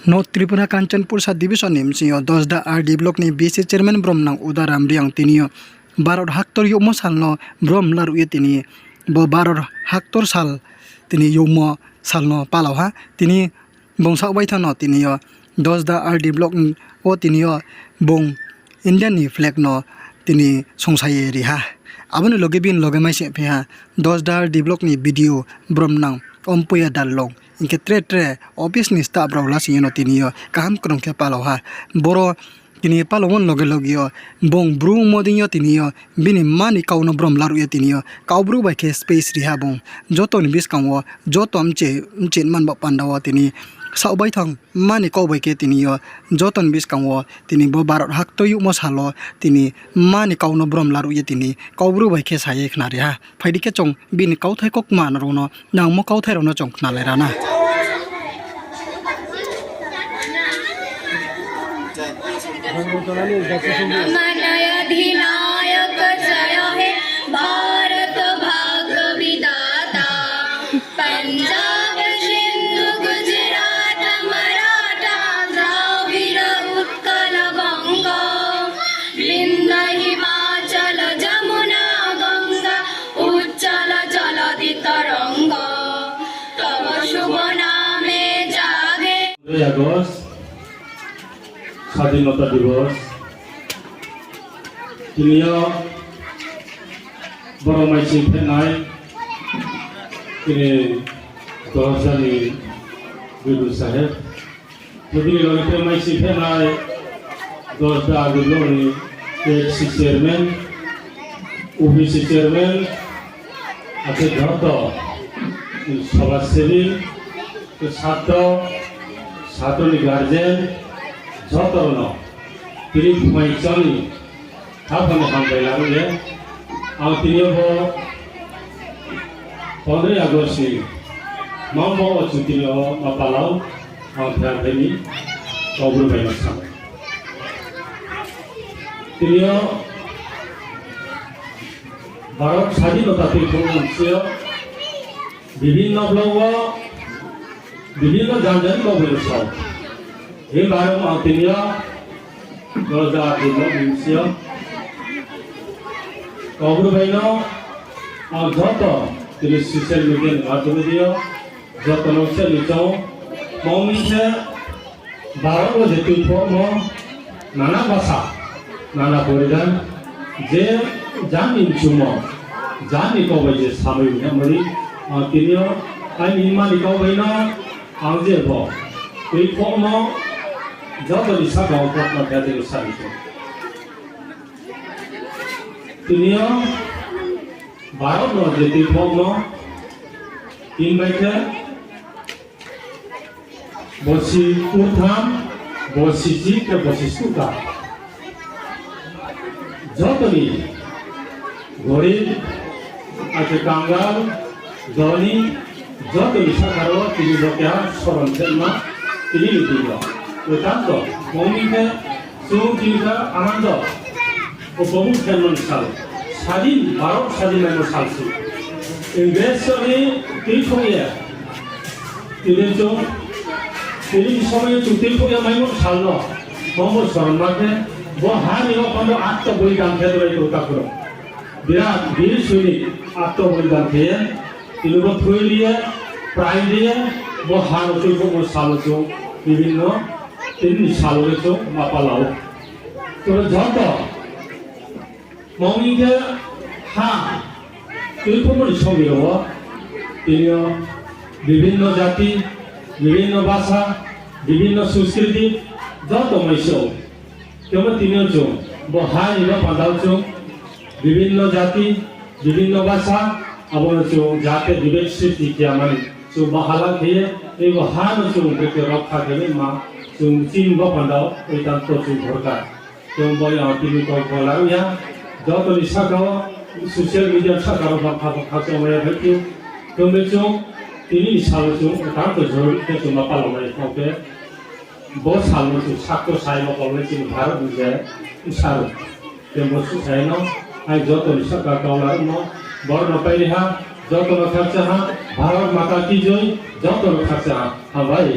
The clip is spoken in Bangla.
North Tripura Kanchanpur Sub Division Nimsio Dosda RD Block ni BC Chairman Bromnang Udaram Riang Tinio Baror Haktor Yumo Salno Brom Laru Tini Bo Baror Haktor Sal Tini Yumo Salno Palauha Tini Bong Sawaitano Tinio Dosda RD Block O Tinio Bong Indian ni flag no Tini Songsaye Riha Abunu Logebin Logamai Pia Dosda RD Block ni video Bromnang Ompuya Dalong Inke tre obviously sta brawla sino tinio kaham krong ke paloha boro tini palowon logio bong bru modinyo tinio bini mani kauno brom laru ya tinio kaubru ba ke space riha bong joto ni bis kanwo joto amche man ba pandawa tini saubai thang mani kaubai ke tinio joton bis kanwo tini bo barot hak to yu mosalo tini mani kauno brom laru ya tini kaubru ba ke saye khna riha phaidi ke chong bini kau thai kok man rono nang mo kau thai rono chong khna le rana अधिनायक जय हे भारत भाग्य विधाता पंजाब सिंधु गुजरात मराठा द्राविड़ उत्कल गंगा विंध्य हिमाचल जमुना गंगा उच्चल जलधि तरंगा तव शुभ नामे जागे স্বাধীনতা দিবস তিনিও বড় মাইসি ফেনাই তিনি দহজানি বিদু সাহেব যদি লড়িতে মাইসি ফেনাই দশটা আগুলোনি এক্সি চেয়ারম্যান ওবিসি চেয়ারম্যান আছে যত সমাজসেবী ছাত্রনি guardian Jotono, tiri kumai chani, thapa na hambai laru le, au tiri bo, 15 August ni, mambo o chuti o mapalau, au thang thani, kaubur bai masam. Tiri o, Bharat স্বাধীনতা তীর্থ মঞ্চে বিভিন্ন ব্লগ বিভিন্ন জানজানি কবরের সব এই বারো আতিনিয়া দরজা দিল মিনসিয়া কবর বাইনো আর যত তিনি সোশ্যাল মিডিয়ার মাধ্যমে দিও যত নকশা নিচাও মমিছে বারো যেটি ফর্ম নানা ভাষা নানা পরিধান যে জানি চুম জানি কবে যে সাময়িক মেমরি তিনিও আইন ইমানি কবেনো আংজে ভ এই ফর্ম যত দিশা গাঁও পথ মাধ্যমে সারিত তিনিও ভারত যেটি ফর্ম তিন বাইকে বসি উঠাম বসি জিকে বসি সুতা যতনি গরিব আছে কাঙ্গাল ধনী যতনি সাকারো তিনি লোকে স্মরণ জন্মা তিনি লিখিল বেদান্ত মৌমিকে সুচিন্তা আনন্দ ও বহু খেলন সাল স্বাধীন ভারত স্বাধীনের সালছি ইংরেজী তিলফিয়া তিনি সময়ে তিলফিয়া মাইমন সাল মোহাম্মদ স্মরণ মাঠে বহানিও খন্ড আত্মবলিদান ক্ষেত্রে প্রকাশ বিরাট বীর সৈনিক আত্মবলিদান খেয়ে তিনি থই দিয়ে প্রায় দিয়ে বহান তিলফিয়া সাল বিভিন্ন তিনি সালরে চো মাপালাও তবে যত মৌমিকে হা তিলফিয়ার সঙ্গে তিনিও বিভিন্ন জাতি বিভিন্ন ভাষা বিভিন্ন সংস্কৃতি যত মৈশো কেবল তিনিও চো বহাই এবার পাঁদাও চো বিভিন্ন জাতি বিভিন্ন ভাষা আবার চো যাতে বিবেক স্মৃতি কি আমার চো বাহালা খেয়ে এই বহান চো রক্ষা দেবে মা চো চিনব পাঁদাও ওই তার তো চো দরকার কেউ বলে তিনি তো বলার ইয়া যত শাখাও সোশ্যাল মিডিয়া শাখারও ভাষা সময় ভেটি তুমি চো তিনি সালো চো তার তো জরুরি চো মাপালো মানে কাউকে बहुत साल में सातो साई में कॉलेज में भारत में जाए सारो ते बस साई ना आई जो तो निशा का कॉलर में बड़ न पाई रहा जो तो खर्चा भारत माता की जय जो तो खर्चा हमारे